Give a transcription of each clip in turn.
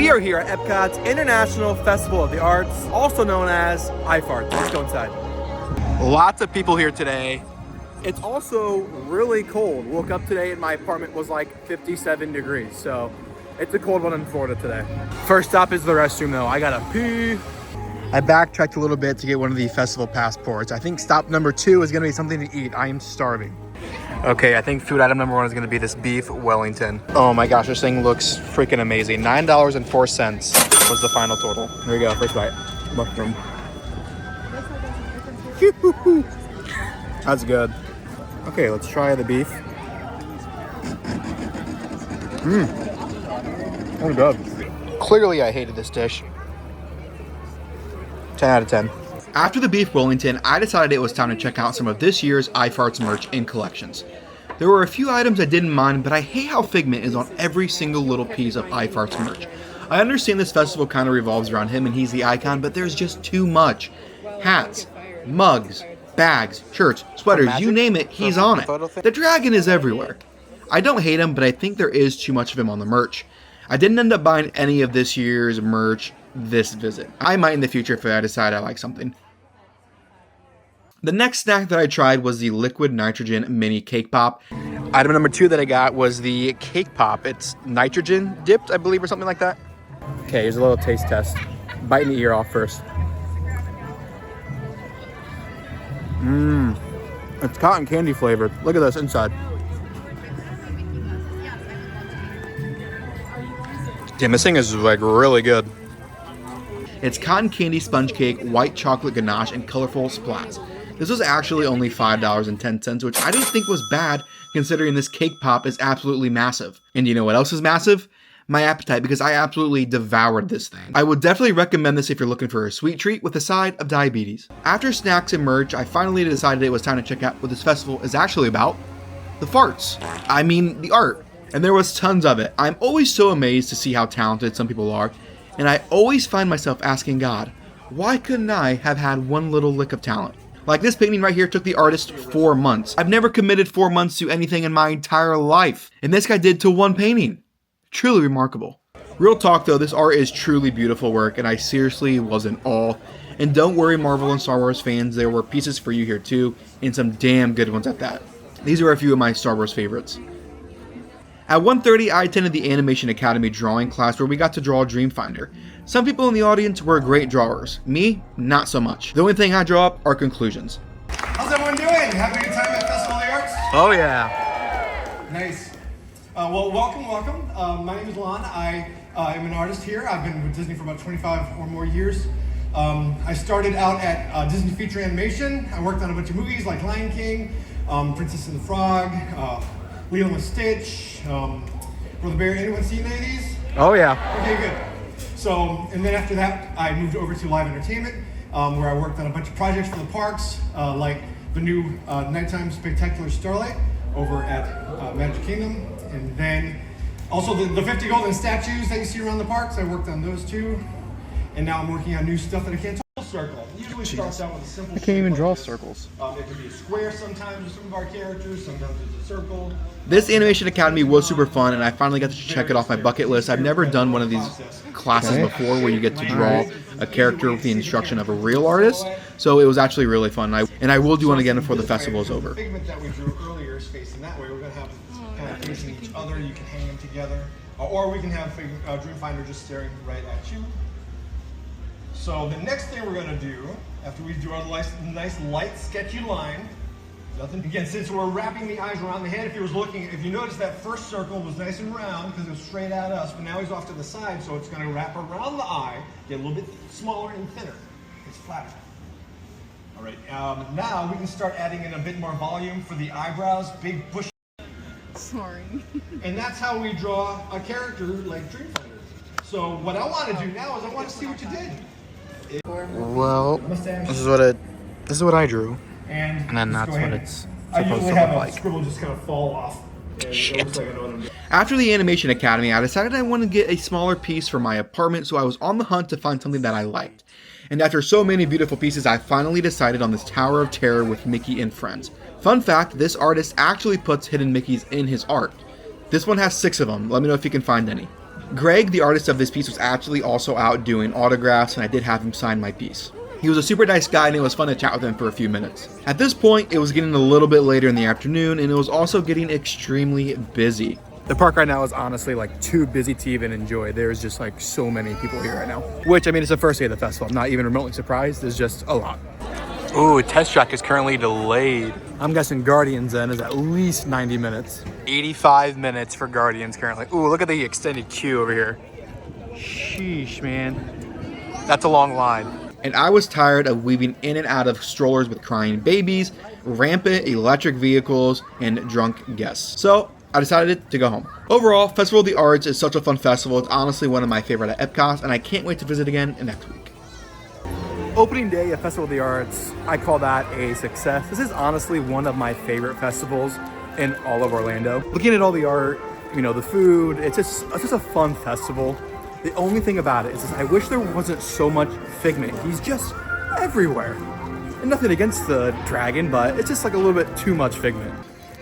We are here at Epcot's International Festival of the Arts, also known as IFART. Let's go inside. Lots of people here today. It's also really cold. Woke up today and my apartment was like 57 degrees, so it's a cold one in Florida today. First stop is the restroom though. I gotta pee. I backtracked a little bit to get one of the festival passports. I think stop number 2 is gonna be something to eat. I am starving. Okay, I think food item number 1 is gonna be this beef Wellington. Oh my gosh, this thing looks freaking amazing. $9.04 was the final total. Here we go, first bite. Mushroom. That's good. Okay, let's try the beef. Oh, good. Clearly, I hated this dish. 10 out of 10. After the beef Wellington, I decided it was time to check out some of this year's iFarts merch and collections. There were a few items I didn't mind, but I hate how Figment is on every single little piece of iFarts merch. I understand this festival kind of revolves around him and he's the icon, but there's just too much. Hats, mugs, bags, shirts, sweaters, you name it, he's on it. The dragon is everywhere. I don't hate him, but I think there is too much of him on the merch. I didn't end up buying any of this year's merch this visit. I might in the future if I decide I like something. The next snack that I tried was the liquid nitrogen mini cake pop. Item number 2 that I got was the cake pop. It's nitrogen dipped, I believe, or something like that. Okay, here's a little taste test. Biting the ear off first. It's cotton candy flavored. Look at this inside. Damn, this thing is like really good. It's cotton candy sponge cake, white chocolate ganache, and colorful splats. This was actually only $5.10, which I didn't think was bad considering this cake pop is absolutely massive. And you know what else is massive? My appetite, because I absolutely devoured this thing. I would definitely recommend this if you're looking for a sweet treat with a side of diabetes. After snacks and merch, I finally decided it was time to check out what this festival is actually about. The farts. I mean, the art. And there was tons of it. I'm always so amazed to see how talented some people are. And I always find myself asking God, why couldn't I have had one little lick of talent? Like this painting right here took the artist 4 months. I've never committed 4 months to anything in my entire life. And this guy did to one painting. Truly remarkable. Real talk though, this art is truly beautiful work and I seriously was in awe. And don't worry Marvel and Star Wars fans, there were pieces for you here too, and some damn good ones at that. These are a few of my Star Wars favorites. At 1:30, I attended the Animation Academy drawing class where we got to draw Dreamfinder. Some people in the audience were great drawers. Me, not so much. The only thing I draw up are conclusions. How's everyone doing? Having a good time at Festival of the Arts? Oh yeah. Nice. Well, welcome. My name is Lon. I am an artist here. I've been with Disney for about 25 or more years. I started out at Disney Feature Animation. I worked on a bunch of movies like Lion King, Princess and the Frog, Lilo and Stitch, Brother Bear. Anyone seen any of these? Oh yeah. Okay, good. So, and then after that, I moved over to live entertainment, where I worked on a bunch of projects for the parks, like the new Nighttime Spectacular Starlight over at Magic Kingdom, and then also the 50 golden statues that you see around the parks. I worked on those too, and now I'm working on new stuff that I can't. Circle. It usually starts out with a simple. I can't even draw like circles. It could be a square sometimes with some of our characters. Sometimes it's a circle. This Animation Academy was super fun and I finally got to check it off my bucket list. I've never done one of these classes before where you get to draw a character with the instruction of a real artist. So it was actually really fun. And I will do one again before the festival is over. The figment that we drew earlier is facing that way. We're going to have kind of facing each other. You can hang them together. Or we can have Dreamfinder just staring right at you. So the next thing we're going to do, after we do our nice light sketchy line, nothing. Again, since we're wrapping the eyes around the head, if you notice that first circle was nice and round because it was straight at us, but now he's off to the side, so it's going to wrap around the eye, get a little bit smaller and thinner. It's flatter. All right, now we can start adding in a bit more volume for the eyebrows, big bush. Sorry. And that's how we draw a character like Dreamfinder. So what I want to do now is I want to see what you did. Well, this is what I drew. And then that's what it's supposed to look like. Scribble just kind of fall off. Shit. After the Animation Academy, I decided I wanted to get a smaller piece for my apartment, so I was on the hunt to find something that I liked. And after so many beautiful pieces, I finally decided on this Tower of Terror with Mickey and Friends. Fun fact, this artist actually puts hidden Mickeys in his art. This one has 6 of them. Let me know if you can find any. Greg, the artist of this piece, was actually also out doing autographs, and I did have him sign my piece. He was a super nice guy, and it was fun to chat with him for a few minutes. At this point, it was getting a little bit later in the afternoon, and it was also getting extremely busy. The park right now is honestly like too busy to even enjoy. There's just like so many people here right now. Which, I mean, it's the first day of the festival. I'm not even remotely surprised. There's just a lot. Ooh, Test Track is currently delayed. I'm guessing Guardians then is at least 90 minutes. 85 minutes for Guardians currently. Ooh, look at the extended queue over here. Sheesh, man. That's a long line. And I was tired of weaving in and out of strollers with crying babies, rampant electric vehicles, and drunk guests. So I decided to go home. Overall, Festival of the Arts is such a fun festival. It's honestly one of my favorite at Epcot, and I can't wait to visit again next week. Opening day of Festival of the Arts, I call that a success. This is honestly one of my favorite festivals in all of Orlando. Looking at all the art, you know, the food, it's just a fun festival. The only thing about it is I wish there wasn't so much Figment. He's just everywhere. And nothing against the dragon, but it's just like a little bit too much Figment.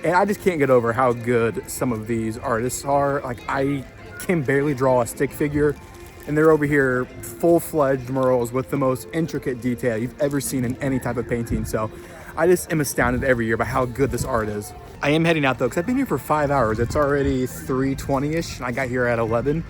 And I just can't get over how good some of these artists are. Like, I can barely draw a stick figure, and they're over here full-fledged murals with the most intricate detail you've ever seen in any type of painting. So I just am astounded every year by how good this art is. I am heading out though, because I've been here for 5 hours. It's already 3:20-ish, and I got here at 11.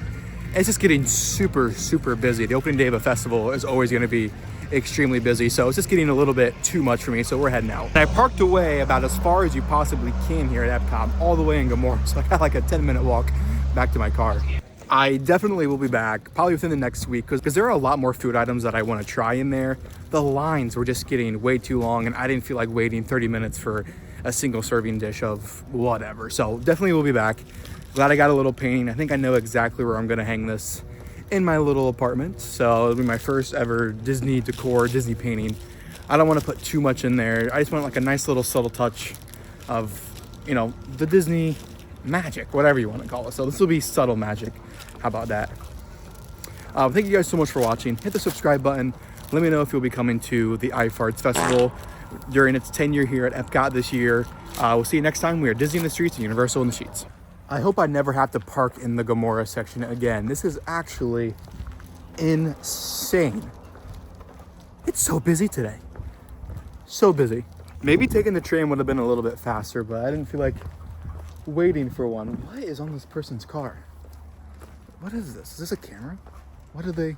And it's just getting super, super busy. The opening day of a festival is always gonna be extremely busy, so it's just getting a little bit too much for me, so we're heading out. And I parked away about as far as you possibly can here at Epcot, all the way in Gomorrah, so I got like a 10-minute walk back to my car. I definitely will be back, probably within the next week, because there are a lot more food items that I want to try in there. The lines were just getting way too long, and I didn't feel like waiting 30 minutes for a single serving dish of whatever. So definitely will be back. Glad I got a little painting. I think I know exactly where I'm going to hang this in my little apartment. So it'll be my first ever Disney decor, Disney painting. I don't want to put too much in there. I just want like a nice little subtle touch of, you know, the Disney magic, whatever you want to call it. So this will be subtle magic. How about that? Thank you guys so much for watching. Hit the subscribe button. Let me know if you'll be coming to the iFarts Festival during its 10-year here at Epcot this year. We'll see you next time. We are Disney in the streets and Universal in the sheets. I hope I never have to park in the Gomorrah section again. This is actually insane. It's so busy today. So busy. Maybe taking the train would have been a little bit faster, but I didn't feel like waiting for one. What is on this person's car? What is this? Is this a camera? What are they?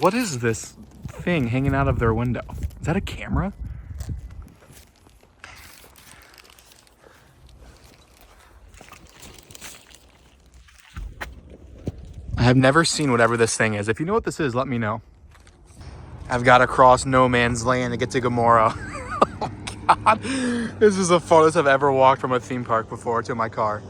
What is this thing hanging out of their window? Is that a camera? I have never seen whatever this thing is. If you know what this is, let me know. I've got to cross no man's land to get to Gomorrah. Oh God, this is the farthest I've ever walked from a theme park before to my car.